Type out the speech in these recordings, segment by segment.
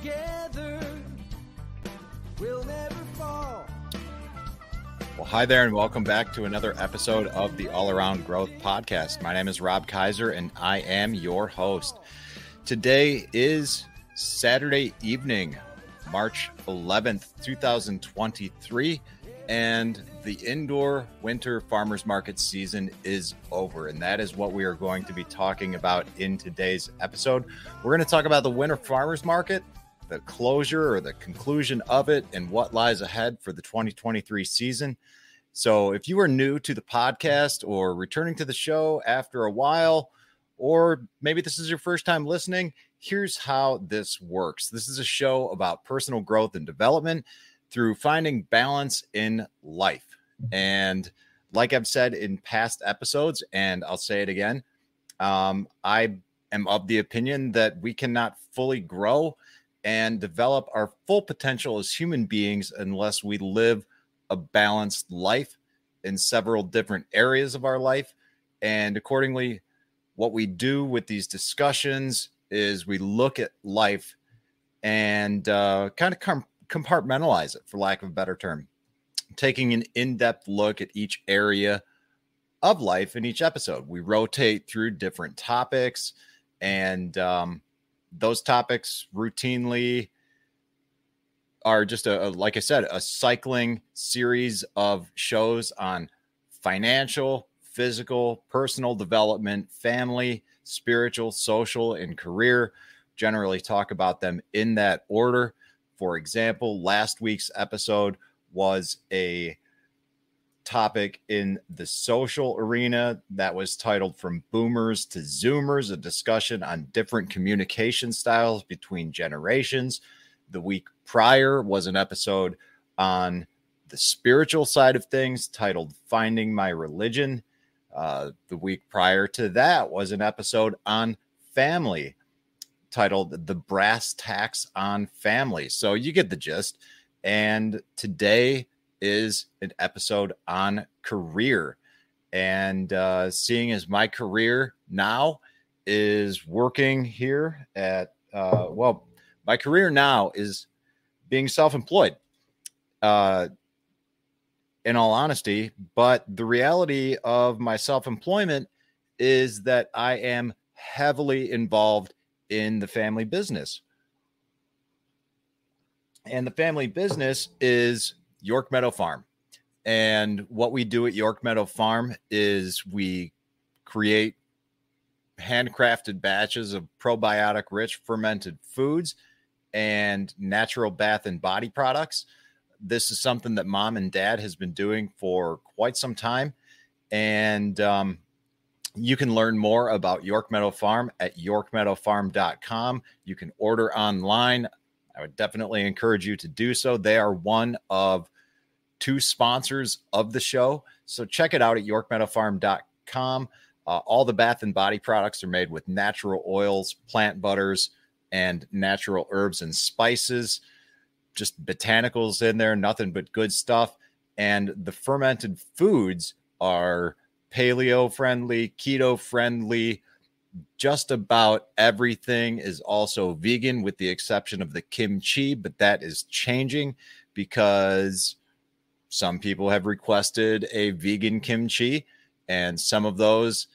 together, we'll never fall. Well, hi there, and welcome back to another episode of the All Around Growth Podcast. My name is Rob Kaiser, and I am your host. Today is Saturday evening, March 11th, 2023, and the indoor winter farmers market season is over, and that is what we are going to be talking about in today's episode. We're going to talk about the winter farmers market, the closure or the conclusion of it, and what lies ahead for the 2023 season. So if you are new to the podcast or returning to the show after a while, or maybe this is your first time listening, here's how this works. This is a show about personal growth and development through finding balance in life. And like I've said in past episodes, and I'll say it again, I am of the opinion that we cannot fully grow and develop our full potential as human beings unless we live a balanced life in several different areas of our life. And accordingly, what we do with these discussions is we look at life and kind of compartmentalize it, for lack of a better term, taking an in-depth look at each area of life in each episode. We rotate through different topics, and those topics routinely are just like I said, a cycling series of shows on financial, physical, personal development, family, spiritual, social, and career. Generally talk about them in that order. For example, last week's episode was a topic in the social arena that was titled From Boomers to Zoomers, a discussion on different communication styles between generations. The week prior was an episode on the spiritual side of things titled Finding My Religion. The week prior to that was an episode on family titled The Brass Tacks on Family. So you get the gist. And today is an episode on career. And seeing as my career now is working here at, my career now is being self-employed, in all honesty. But the reality of my self-employment is that I am heavily involved in the family business. And the family business is York Meadow Farm. And what we do at York Meadow Farm is we create handcrafted batches of probiotic rich fermented foods and natural bath and body products. This is something that mom and dad has been doing for quite some time. And you can learn more about York Meadow Farm at yorkmeadowfarm.com. You can order online. I would definitely encourage you to do so. They are one of two sponsors of the show. So check it out at yorkmeadowfarm.com. All the bath and body products are made with natural oils, plant butters, and natural herbs and spices. Just botanicals in there, nothing but good stuff. And the fermented foods are paleo friendly, keto friendly. Just about everything is also vegan with the exception of the kimchi, but that is changing because some people have requested a vegan kimchi, and some of those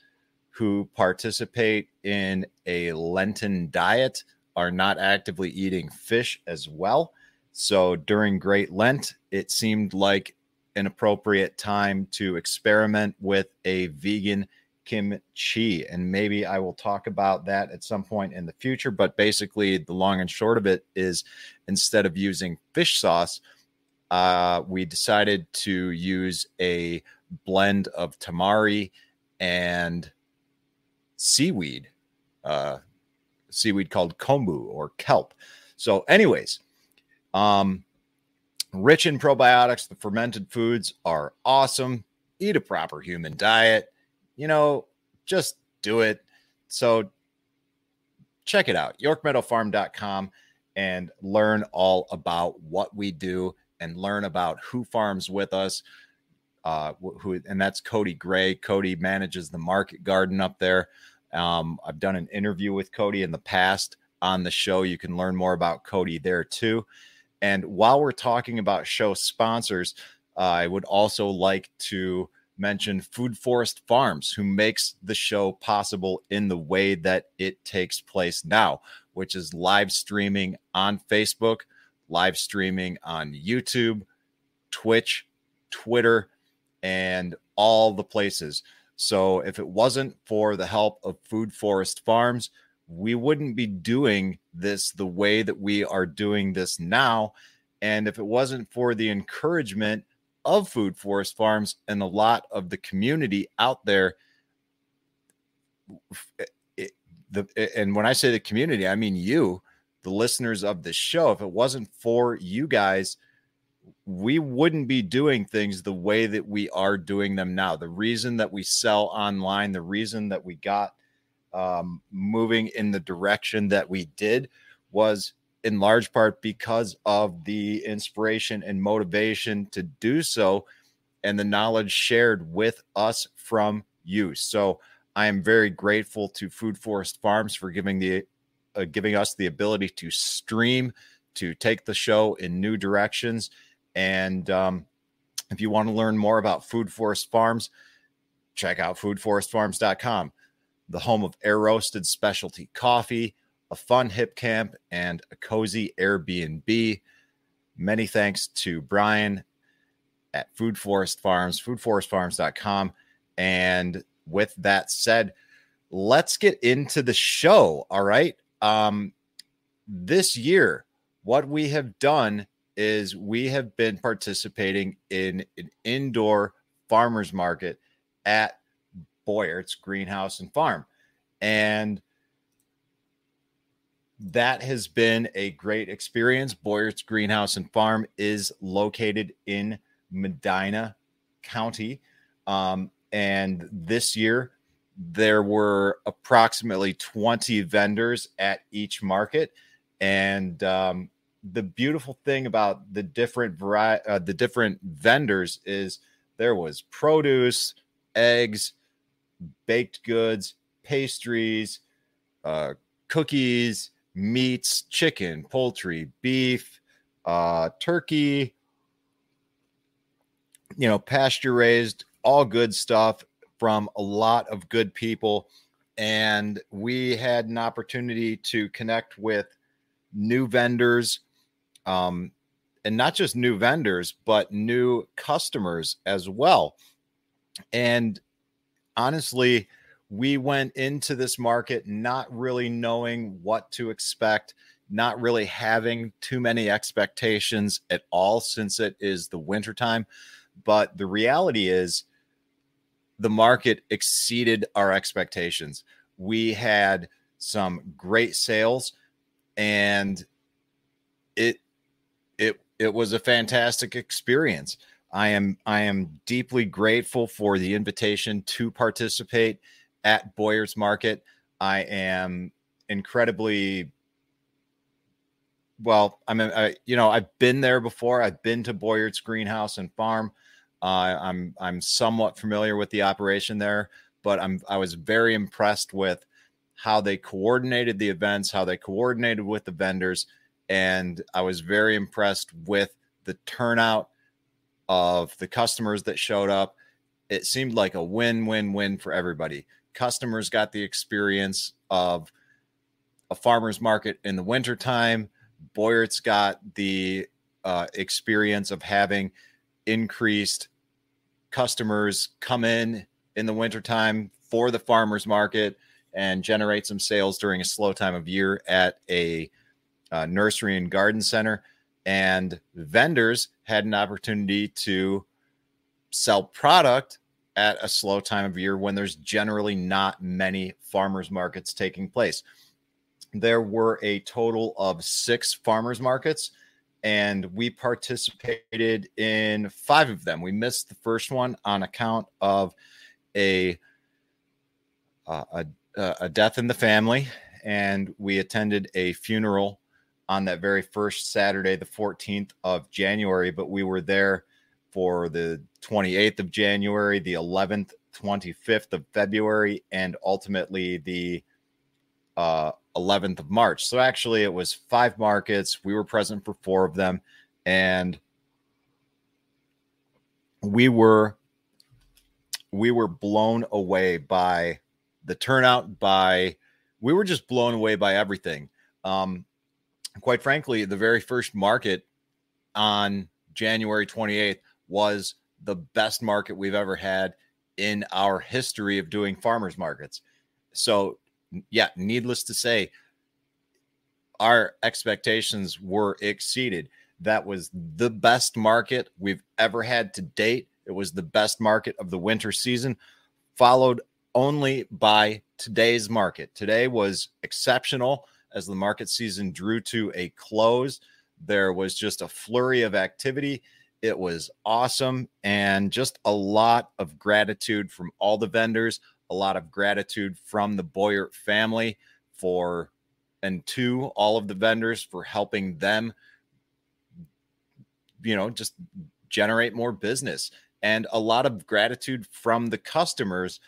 who participate in a Lenten diet are not actively eating fish as well. So during Great Lent, it seemed like an appropriate time to experiment with a vegan kimchi. And maybe I will talk about that at some point in the future. But basically, the long and short of it is instead of using fish sauce, we decided to use a blend of tamari and seaweed called kombu or kelp. So anyways, rich in probiotics, the fermented foods are awesome. Eat a proper human diet. Just do it. So check it out, yorkmeadowfarm.com, and learn all about what we do and learn about who farms with us. And that's Cody Gray. Cody manages the market garden up there. I've done an interview with Cody in the past on the show. You can learn more about Cody there too. And while we're talking about show sponsors, I would also like to mention Food Forest Farms, who makes the show possible in the way that it takes place now, which is live streaming on Facebook, live streaming on YouTube, Twitch, Twitter, and all the places. So if it wasn't for the help of Food Forest Farms, we wouldn't be doing this the way that we are doing this now. And if it wasn't for the encouragement of Food Forest Farms and a lot of the community out there, and when I say the community, I mean you, the listeners of this show. If it wasn't for you guys, we wouldn't be doing things the way that we are doing them now. The reason that we sell online, the reason that we got moving in the direction that we did was in large part because of the inspiration and motivation to do so and the knowledge shared with us from you. So I am very grateful to Food Forest Farms for giving us the ability to stream, to take the show in new directions. And if you want to learn more about Food Forest Farms, check out foodforestfarms.com, the home of air roasted specialty coffee, a fun hip camp, and a cozy Airbnb. Many thanks to Brian at Food Forest Farms, foodforestfarms.com. And with that said, let's get into the show. All right. This year, what we have done is we have been participating in an indoor farmers market at Boyert's Greenhouse and Farm. And that has been a great experience. Boyert's Greenhouse and Farm is located in Medina County. And this year, there were approximately 20 vendors at each market. And the beautiful thing about the different vendors is there was produce, eggs, baked goods, pastries, cookies, meats, chicken, poultry, beef, turkey, pasture raised, all good stuff from a lot of good people. And we had an opportunity to connect with new vendors, and not just new vendors, but new customers as well. And honestly, we went into this market not really knowing what to expect, not really having too many expectations at all, since it is the wintertime. But the reality is the market exceeded our expectations. We had some great sales, and it was a fantastic experience. I am deeply grateful for the invitation to participate at Boyert's Market. I am incredibly I've been there before. I've been to Boyert's Greenhouse and Farm. I'm somewhat familiar with the operation there, but I was very impressed with how they coordinated the events, how they coordinated with the vendors, and I was very impressed with the turnout of the customers that showed up. It seemed like a win-win-win for everybody. Customers got the experience of a farmer's market in the wintertime. Boyert's got the experience of having increased customers come in the wintertime for the farmer's market and generate some sales during a slow time of year at a nursery and garden center. And vendors had an opportunity to sell product at a slow time of year when there's generally not many farmers markets taking place. There were a total of 6 farmers markets, and we participated in 5 of them. We missed the first one on account of a death in the family, and we attended a funeral on that very first Saturday, the 14th of January, but we were there for the 28th of January, the 11th, 25th of February, and ultimately the 11th of March. So actually it was 5 markets. We were present for 4 of them, and we were blown away by the turnout. We were just blown away by everything. Quite frankly, the very first market on January 28th was the best market we've ever had in our history of doing farmers markets. So yeah, needless to say, our expectations were exceeded. That was the best market we've ever had to date. It was the best market of the winter season, followed only by today's market. Today was exceptional as the market season drew to a close. There was just a flurry of activity. It was awesome, and just a lot of gratitude from all the vendors, a lot of gratitude from the Boyert family to all of the vendors for helping them, just generate more business, and a lot of gratitude from the customers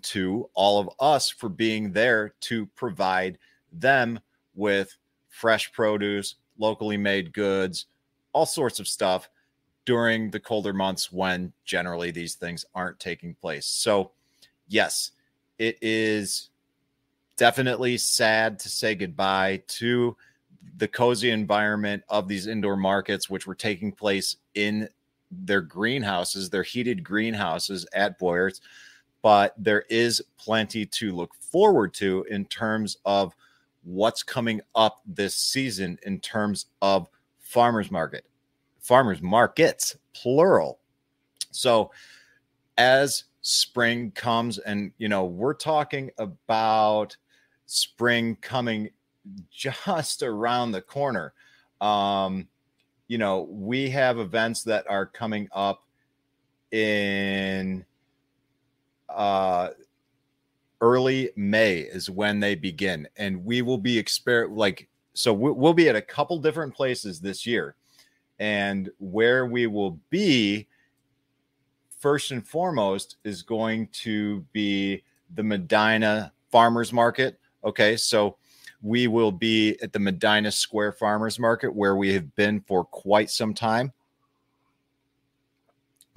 to all of us for being there to provide them with fresh produce, locally made goods, all sorts of stuff during the colder months when generally these things aren't taking place. So yes, it is definitely sad to say goodbye to the cozy environment of these indoor markets, which were taking place in their greenhouses, their heated greenhouses at Boyert's. But there is plenty to look forward to in terms of what's coming up this season in terms of farmers markets, plural. So as spring comes, and we're talking about spring coming just around the corner. We have events that are coming up in early May is when they begin, and we will be we'll be at a couple different places this year, and where we will be first and foremost is going to be the Medina Farmers Market. Okay, so we will be at the Medina Square Farmers Market, where we have been for quite some time.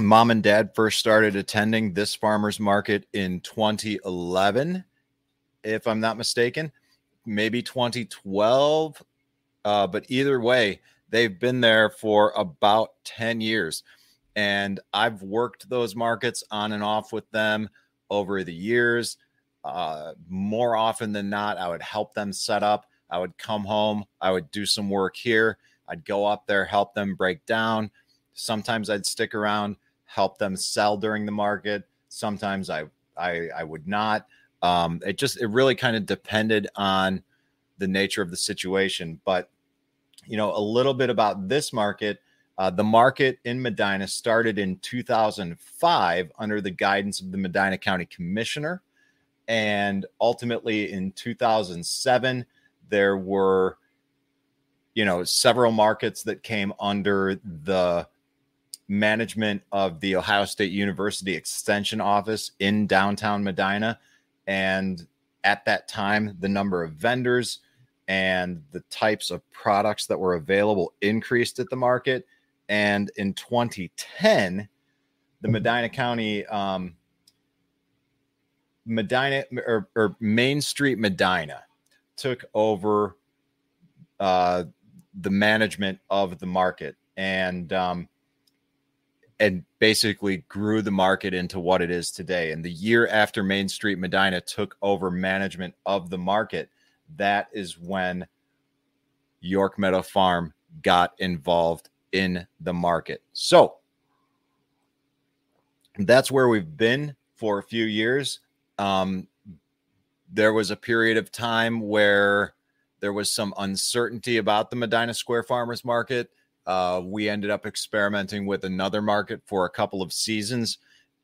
Mom and Dad first started attending this farmers market in 2011, if I'm not mistaken, maybe 2012. But either way, they've been there for about 10 years. And I've worked those markets on and off with them over the years. More often than not, I would help them set up. I would come home. I would do some work here. I'd go up there, help them break down. Sometimes I'd stick around, help them sell during the market. Sometimes I would not. It really kind of depended on the nature of the situation. But, a little bit about this market. The market in Medina started in 2005 under the guidance of the Medina County Commissioner. And ultimately in 2007, there were, several markets that came under the management of the Ohio State University Extension Office in downtown Medina. And at that time, the number of vendors and the types of products that were available increased at the market. And in 2010, the Medina County Main Street Medina took over the management of the market, and basically grew the market into what it is today. And the year after Main Street Medina took over management of the market, that is when York Meadow Farm got involved in the market. So that's where we've been for a few years. There was a period of time where there was some uncertainty about the Medina Square Farmers Market. We ended up experimenting with another market for a couple of seasons.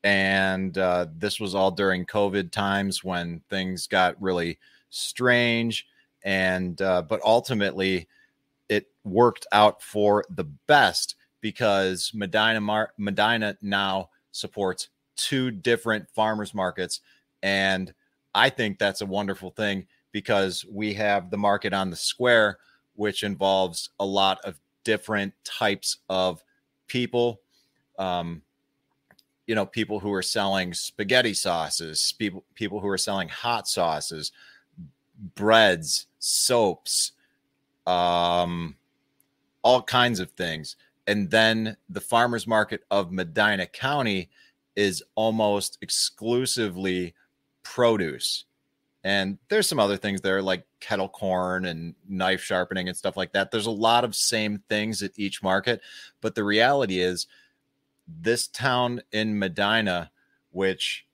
And this was all during COVID times when things got really strange. And but ultimately, it worked out for the best because Medina now supports 2 different farmers markets. And I think that's a wonderful thing because we have the market on the square, which involves a lot of different types of people. People who are selling spaghetti sauces, people who are selling hot sauces, breads, soaps, all kinds of things. And then the farmers market of Medina County is almost exclusively produce. And there's some other things there like kettle corn and knife sharpening and stuff like that. There's a lot of same things at each market. But the reality is this town in Medina, which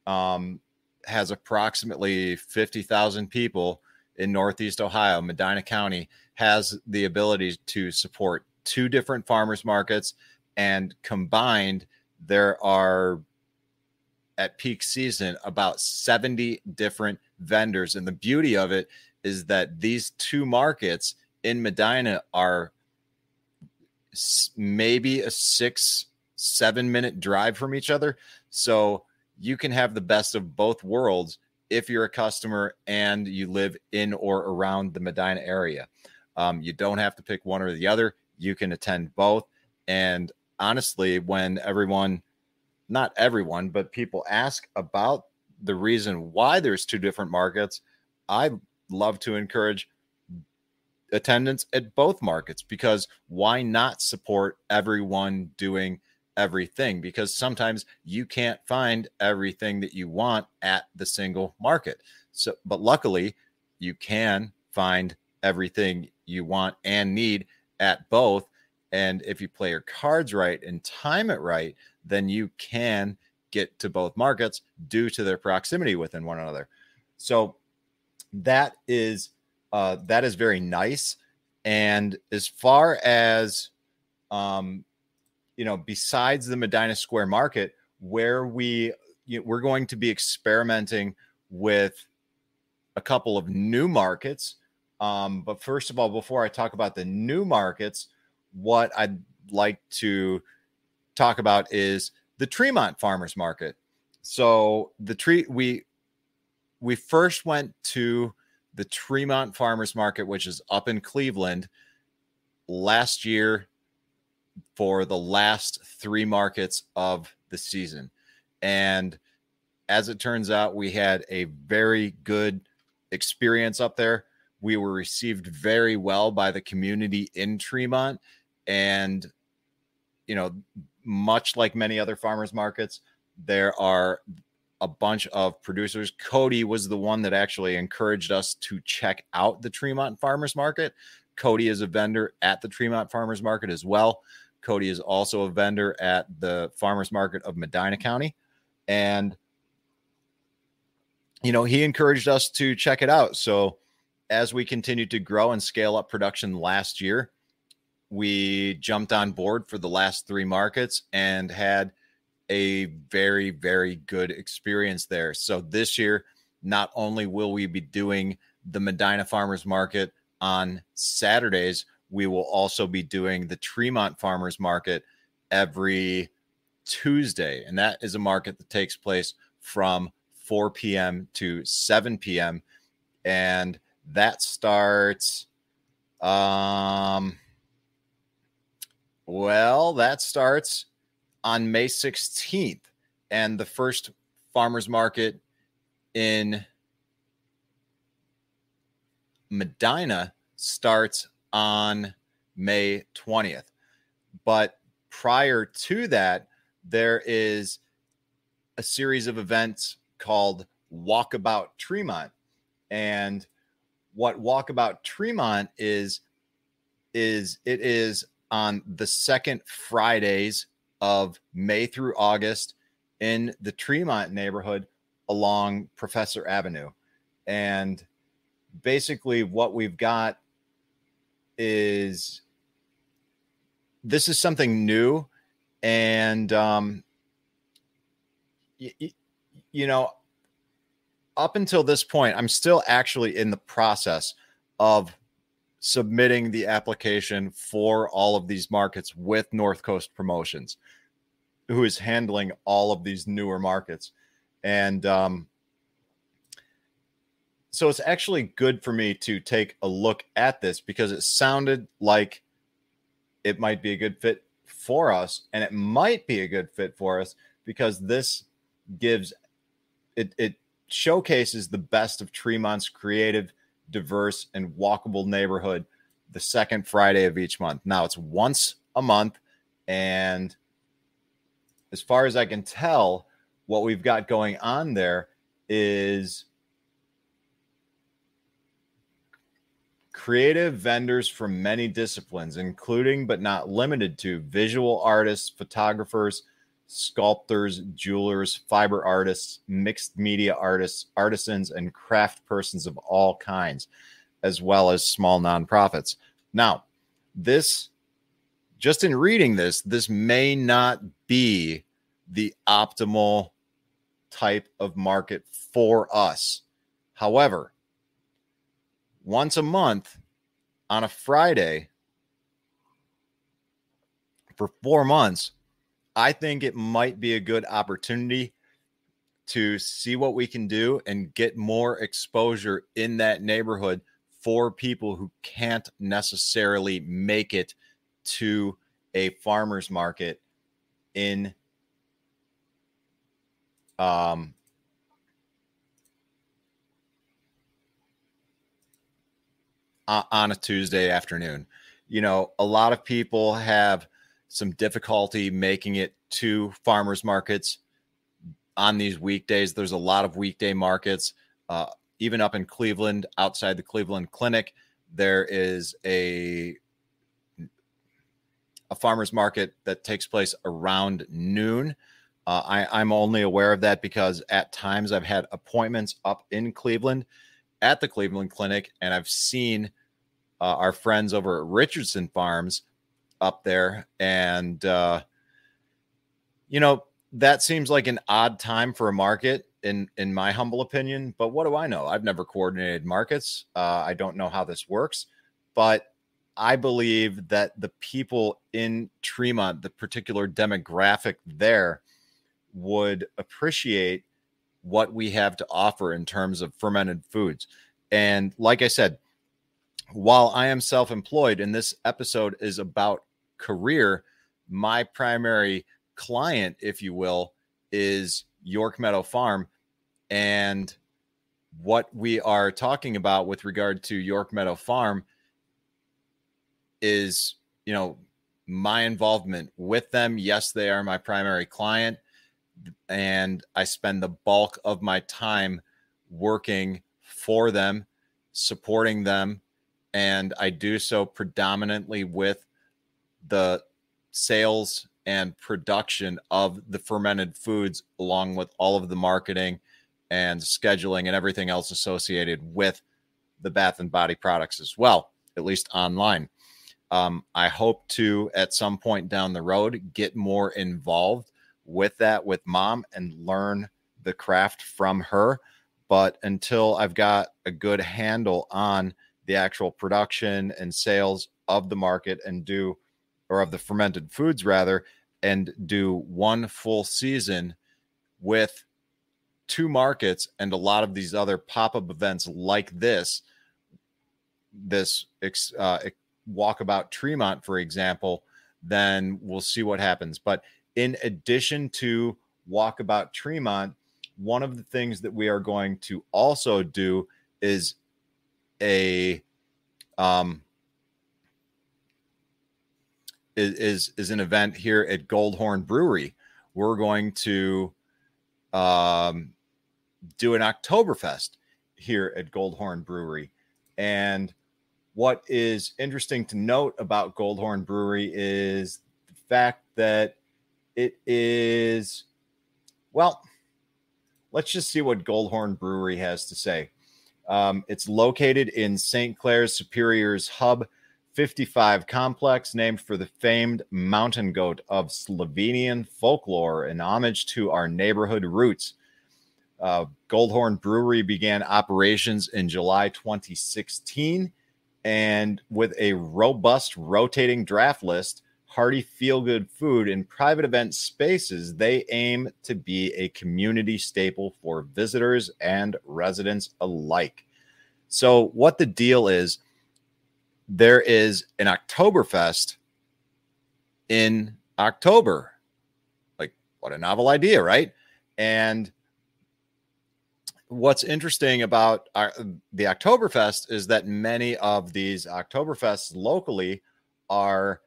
has approximately 50,000 people in Northeast Ohio, Medina County, has the ability to support 2 different farmers markets, and combined there are at peak season about 70 different vendors. And the beauty of it is that these 2 markets in Medina are maybe a 6-7 minute drive from each other. So you can have the best of both worlds if you're a customer and you live in or around the Medina area. You don't have to pick one or the other. You can attend both. And honestly, when not everyone, but people ask about the reason why there's 2 different markets, I love to encourage attendance at both markets, because why not support everyone doing everything? Because sometimes you can't find everything that you want at the single market. So, but luckily you can find everything you want and need at both. And if you play your cards right and time it right, then you can get to both markets due to their proximity within one another. So that is very nice. And as far as besides the Medina Square Market, where we're going to be experimenting with a couple of new markets. But first of all, before I talk about the new markets, what I'd like to talk about is the Tremont Farmers Market. So we first went to the Tremont Farmers Market, which is up in Cleveland, last year for the last 3 markets of the season. And as it turns out, we had a very good experience up there. We were received very well by the community in Tremont. And, much like many other farmers markets, there are a bunch of producers. Cody was the one that actually encouraged us to check out the Tremont Farmers Market. Cody is a vendor at the Tremont Farmers Market as well. Cody is also a vendor at the Farmers Market of Medina County. And, he encouraged us to check it out. So as we continued to grow and scale up production last year, we jumped on board for the last 3 markets and had a very, very good experience there. So this year, not only will we be doing the Medina Farmers Market on Saturdays, we will also be doing the Tremont Farmers Market every Tuesday. And that is a market that takes place from 4 p.m. to 7 p.m. And that starts, that starts on May 16th. And the first farmers market in Medina starts on May 20th. But prior to that, there is a series of events called Walkabout Tremont. And what Walkabout Tremont is it is on the second Fridays of May through August in the Tremont neighborhood along Professor Avenue. And basically what we've got is, this is something new. And, up until this point, I'm still actually in the process of submitting the application for all of these markets with North Coast Promotions, who is handling all of these newer markets. And So it's actually good for me to take a look at this because it sounded like it might be a good fit for us, and it might be a good fit for us because this gives it showcases the best of Tremont's creative, diverse, and walkable neighborhood the second Friday of each month. Now it's once a month, and as far as I can tell, what we've got going on there is creative vendors from many disciplines, including but not limited to visual artists, photographers, sculptors, jewelers, fiber artists, mixed media artists, artisans, and craft persons of all kinds, as well as small nonprofits. Now, this, just in reading this, this may not be the optimal type of market for us. However, once a month on a Friday for 4 months, I think it might be a good opportunity to see what we can do and get more exposure in that neighborhood for people who can't necessarily make it to a farmer's market in on a Tuesday afternoon. You know, a lot of people have some difficulty making it to farmers markets on these weekdays. There's a lot of weekday markets, even up in Cleveland, outside the Cleveland Clinic. There is a farmer's market that takes place around noon. I'm only aware of that because at times I've had appointments up in Cleveland at the Cleveland Clinic, and I've seen our friends over at Richardson Farms up there. And, you know, that seems like an odd time for a market in my humble opinion, but what do I know? I've never coordinated markets. I don't know how this works, but I believe that the people in Tremont, the particular demographic there, would appreciate what we have to offer in terms of fermented foods. And like I said, while I am self-employed and this episode is about career, my primary client, if you will, is York Meadow Farm. And what we are talking about with regard to York Meadow Farm is, you know, my involvement with them. Yes, they are my primary client, and I spend the bulk of my time working for them, supporting them, and I do so predominantly with the sales and production of the fermented foods, along with all of the marketing and scheduling and everything else associated with the bath and body products as well, at least online. I hope to, at some point down the road, get more involved with that with Mom and learn the craft from her. But until I've got a good handle on the actual production and sales of the market and of the fermented foods rather, and do one full season with 2 markets and a lot of these other pop-up events like this Walkabout Tremont, for example, then we'll see what happens. But in addition to Walkabout Tremont, one of the things that we are going to also do is an event here at Goldhorn Brewery. We're going to do an Oktoberfest here at Goldhorn Brewery. And what is interesting to note about Goldhorn Brewery is the fact that it is, well, let's just see what Goldhorn Brewery has to say. It's located in St. Clair's Superior's Hub 55 complex, named for the famed mountain goat of Slovenian folklore, in homage to our neighborhood roots. Goldhorn Brewery began operations in July 2016, and with a robust rotating draft list, hearty feel-good food, and private event spaces, they aim to be a community staple for visitors and residents alike. So what the deal is, there is an Oktoberfest in October. Like, what a novel idea, right? And what's interesting about the Oktoberfest is that many of these Oktoberfests locally are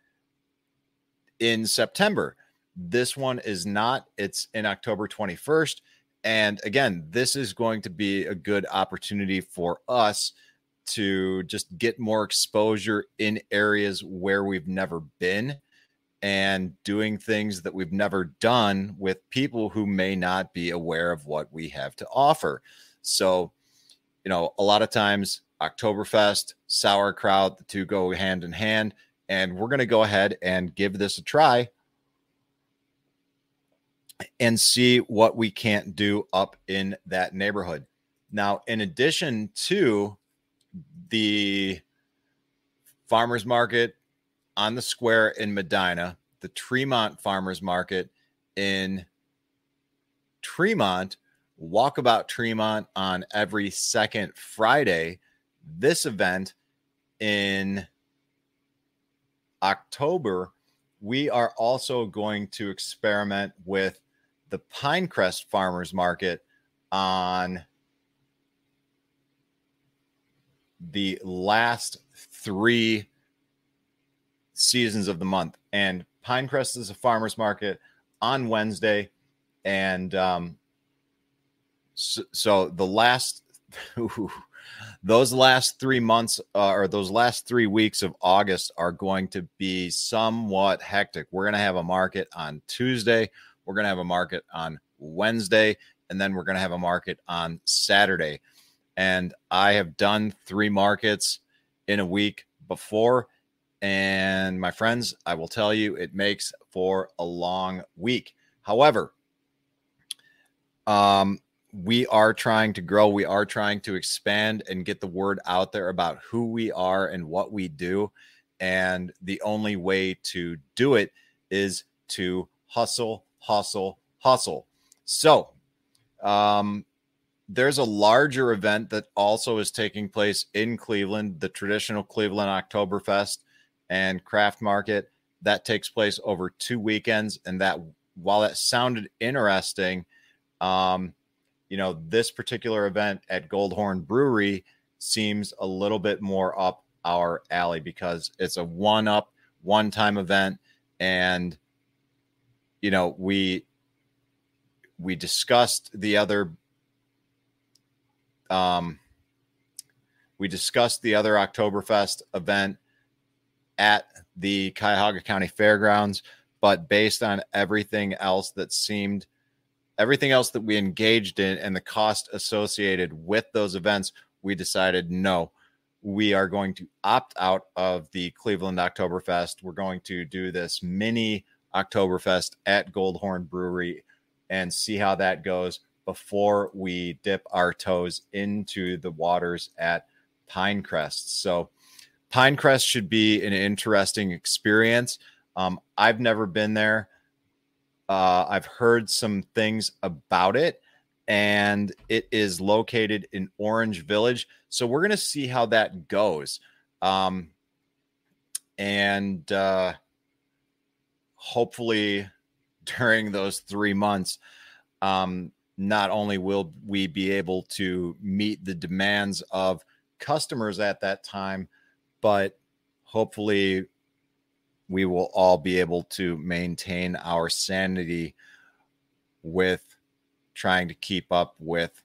in September. This one is not. It's in October 21st. And again, this is going to be a good opportunity for us to just get more exposure in areas where we've never been and doing things that we've never done with people who may not be aware of what we have to offer. So, a lot of times Oktoberfest, sauerkraut, the two go hand in hand. And we're going to go ahead and give this a try and see what we can't do up in that neighborhood. Now, in addition to the farmers market on the square in Medina, the Tremont Farmers Market in Tremont, Walkabout Tremont on every second Friday, this event in October, we are also going to experiment with the Pinecrest Farmers Market on the last 3 seasons of the month. And Pinecrest is a farmers market on Wednesday. And so the last those last 3 months or those last 3 weeks of August are going to be somewhat hectic. We're going to have a market on Tuesday. We're going to have a market on Wednesday, and then we're going to have a market on Saturday. And I have done 3 markets in a week before. And my friends, I will tell you, it makes for a long week. However, we are trying to grow. We are trying to expand and get the word out there about who we are and what we do. And the only way to do it is to hustle, hustle, hustle. So, there's a larger event that also is taking place in Cleveland, the traditional Cleveland Oktoberfest and Craft Market. That takes place over 2 weekends. And that, while that sounded interesting, this particular event at Goldhorn Brewery seems a little bit more up our alley because it's a one-time event. And, we discussed the other Oktoberfest event at the Cuyahoga County Fairgrounds, but based on everything else that we engaged in and the cost associated with those events, we decided, no, we are going to opt out of the Cleveland Oktoberfest. We're going to do this mini Oktoberfest at Goldhorn Brewery and see how that goes before we dip our toes into the waters at Pinecrest. So Pinecrest should be an interesting experience. I've never been there. I've heard some things about it, and it is located in Orange Village. So we're going to see how that goes. And hopefully during those 3 months, not only will we be able to meet the demands of customers at that time, but hopefully we will all be able to maintain our sanity with trying to keep up with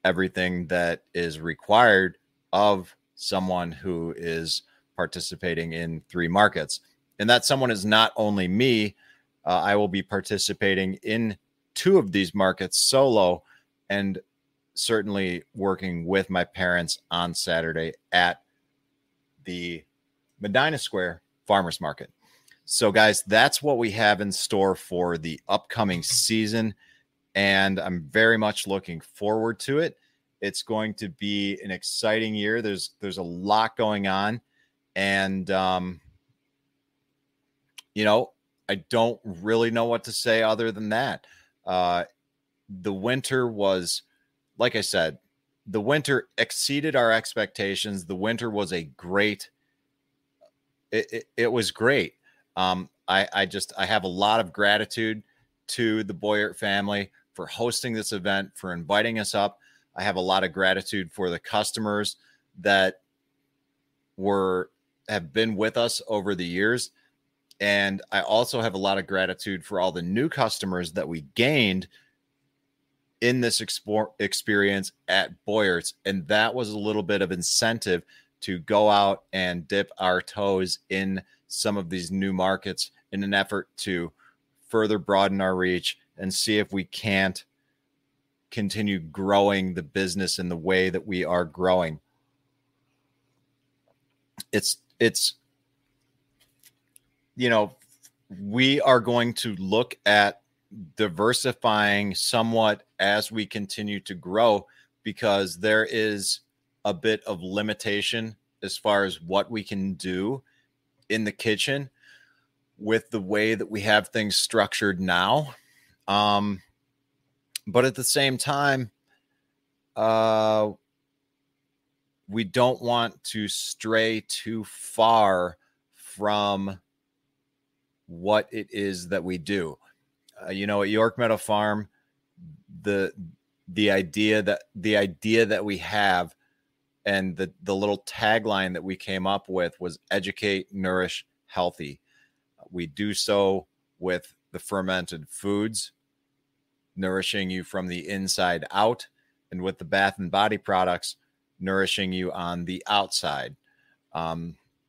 everything that is required of someone who is participating in 3 markets. And that someone is not only me. I will be participating in 2 of these markets solo, and certainly working with my parents on Saturday at the Medina Square Farmers Market. So guys, that's what we have in store for the upcoming season, and I'm very much looking forward to it. It's going to be an exciting year. There's a lot going on, and I don't really know what to say other than that. The winter was, like I said, the winter exceeded our expectations. The winter was a great, it was great. I have a lot of gratitude to the Boyert family for hosting this event, for inviting us up. I have a lot of gratitude for the customers that have been with us over the years. And I also have a lot of gratitude for all the new customers that we gained in this experience at Boyert's. And that was a little bit of incentive to go out and dip our toes in some of these new markets in an effort to further broaden our reach and see if we can't continue growing the business in the way that we are growing. It's we are going to look at diversifying somewhat as we continue to grow, because there is a bit of limitation as far as what we can do in the kitchen with the way that we have things structured now. But at the same time, we don't want to stray too far from what it is that we do. At York Meadow Farm, the idea that we have and the little tagline that we came up with was educate, nourish, healthy. We do so with the fermented foods, nourishing you from the inside out, and with the bath and body products, nourishing you on the outside.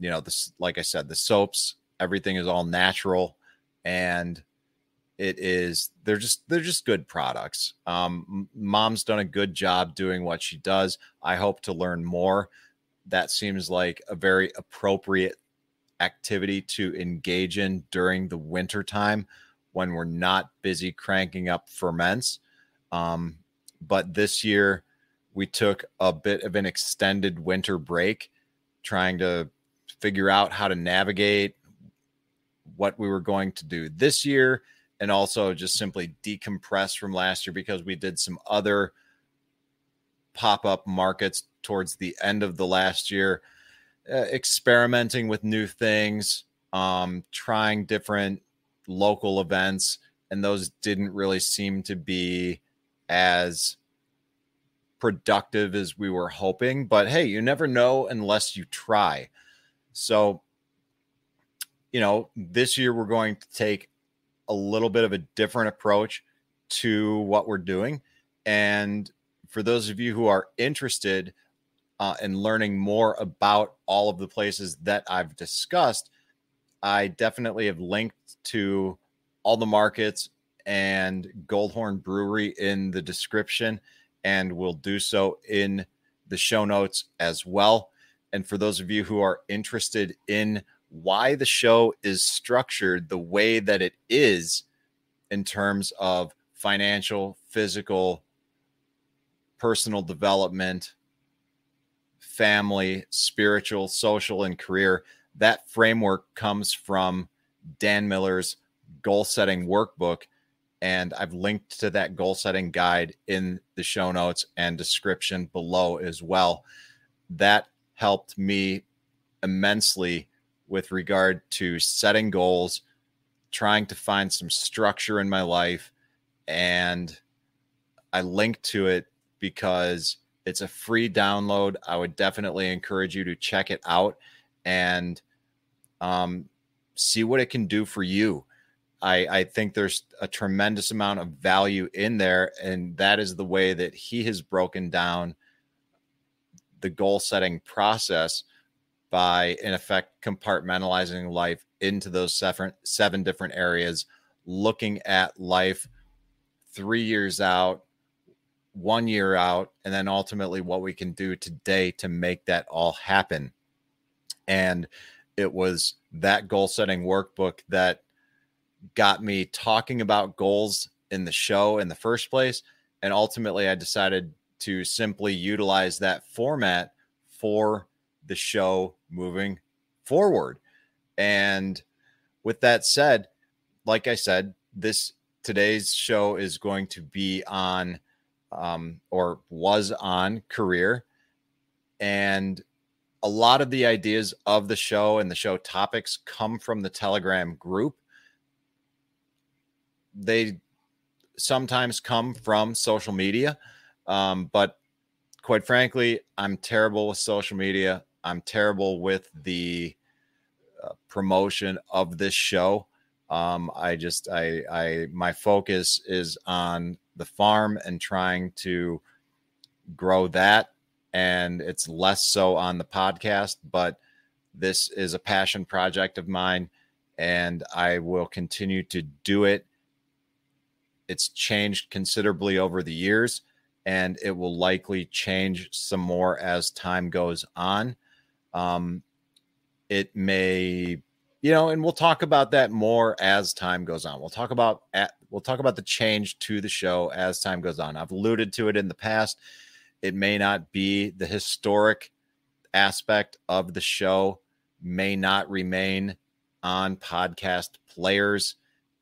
This, like I said, the soaps, everything is all natural, and they're just good products. Mom's done a good job doing what she does. I hope to learn more. That seems like a very appropriate activity to engage in during the winter time when we're not busy cranking up ferments. But this year we took a bit of an extended winter break, trying to figure out how to navigate what we were going to do this year, and also just simply decompress from last year, because we did some other pop-up markets towards the end of the last year, experimenting with new things, trying different local events, and those didn't really seem to be as productive as we were hoping. But hey, you never know unless you try. So, this year we're going to take a little bit of a different approach to what we're doing. And for those of you who are interested in learning more about all of the places that I've discussed, I definitely have linked to all the markets and Goldhorn Brewery in the description, and will do so in the show notes as well. And for those of you who are interested in why the show is structured the way that it is in terms of financial, physical, personal development, family, spiritual, social, and career, that framework comes from Dan Miller's goal setting workbook. And I've linked to that goal setting guide in the show notes and description below as well. That helped me immensely with regard to setting goals, trying to find some structure in my life. And I linked to it because it's a free download. I would definitely encourage you to check it out and see what it can do for you. I think there's a tremendous amount of value in there, and that is the way that he has broken down the goal setting process by, in effect, compartmentalizing life into those seven different areas, looking at life 3 years out, 1 year out, and then ultimately what we can do today to make that all happen. And it was that goal setting workbook that got me talking about goals in the show in the first place. And ultimately I decided to simply utilize that format for the show moving forward. And with that said, like I said, today's show is going to be on or was on career. And a lot of the ideas of the show and the show topics come from the Telegram group. They sometimes come from social media. But quite frankly, I'm terrible with social media. I'm terrible with the promotion of this show. My focus is on the farm and trying to grow that. And it's less so on the podcast, but this is a passion project of mine and I will continue to do it. It's changed considerably over the years and it will likely change some more as time goes on. It may, and we'll talk about that more as time goes on. We'll talk about the change to the show as time goes on. I've alluded to it in the past. It may not be the historic aspect of the show, may not remain on podcast players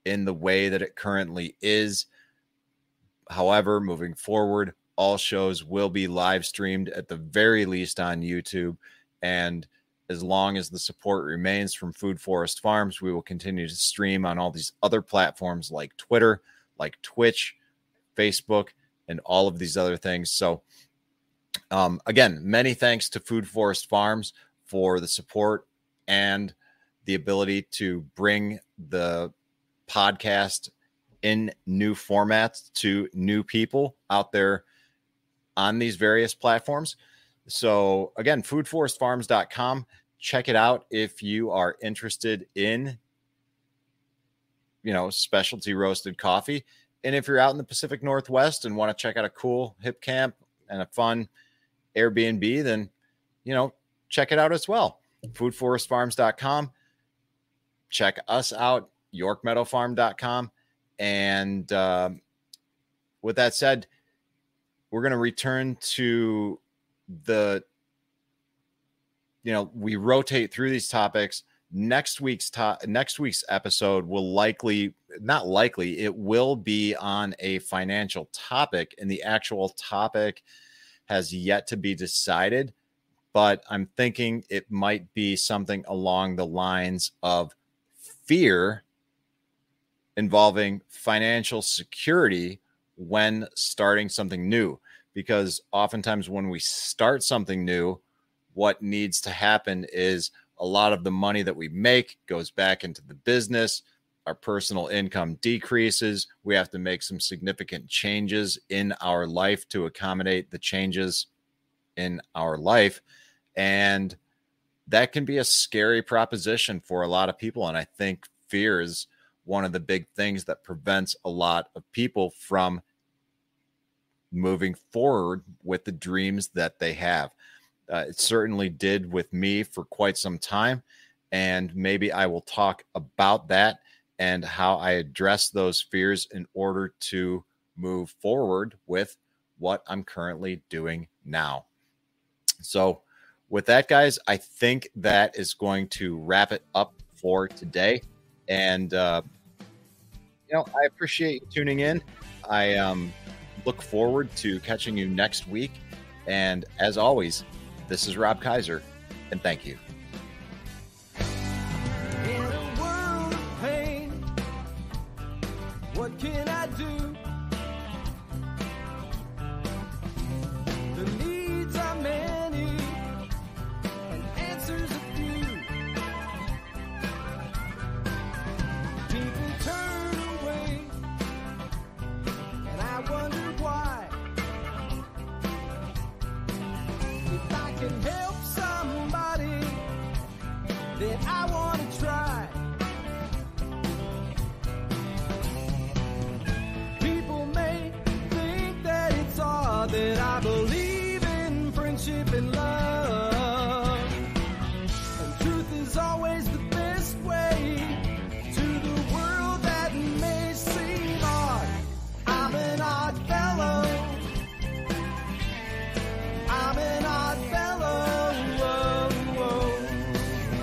in the way that it currently is. However, moving forward, all shows will be live streamed at the very least on YouTube. And as long as the support remains from Food Forest Farms, we will continue to stream on all these other platforms like Twitter, like Twitch, Facebook, and all of these other things. So again, many thanks to Food Forest Farms for the support and the ability to bring the podcast in new formats to new people out there on these various platforms. So again, foodforestfarms.com. Check it out if you are interested in, specialty roasted coffee. And if you're out in the Pacific Northwest and want to check out a cool hip camp and a fun Airbnb, then, check it out as well. Foodforestfarms.com. Check us out, yorkmeadowfarm.com. And with that said, we're going to return to we rotate through these topics. Next week's episode will it will be on a financial topic, and the actual topic has yet to be decided, but I'm thinking it might be something along the lines of fear involving financial security when starting something new. Because oftentimes when we start something new, what needs to happen is a lot of the money that we make goes back into the business. Our personal income decreases. We have to make some significant changes in our life to accommodate the changes in our life. And that can be a scary proposition for a lot of people. And I think fear is one of the big things that prevents a lot of people from moving forward with the dreams that they have. It certainly did with me for quite some time. And maybe I will talk about that and how I address those fears in order to move forward with what I'm currently doing now. So with that, guys, I think that is going to wrap it up for today. And, I appreciate you tuning in. I look forward to catching you next week. And as always, this is Rob Kaiser, and thank you. In a world of pain, what can I do? The needs are many, and answers a few. People turn away, and I wonder why. If I can help somebody, then I want to try. People may think that it's odd that I believe in friendship and love. And truth is always the best way to the world that may seem odd. I'm an odd fellow. I'm an odd fellow. Whoa, whoa.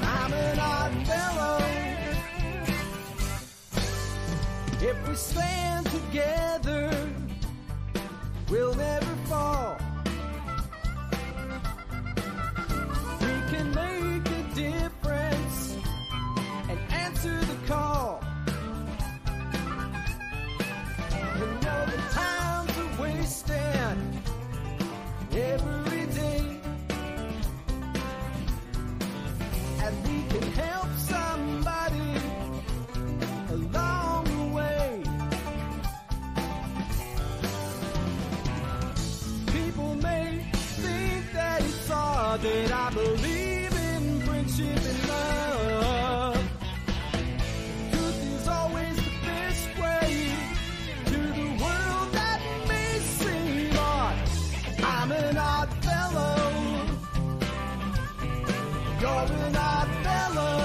I'm an odd fellow. If we stand together, we'll never that we can help somebody along the way. People may think that it's odd that I believe in friendship and love. Truth is always the best way to the world that may seem odd. I'm an odd fellow. You're an odd fellow.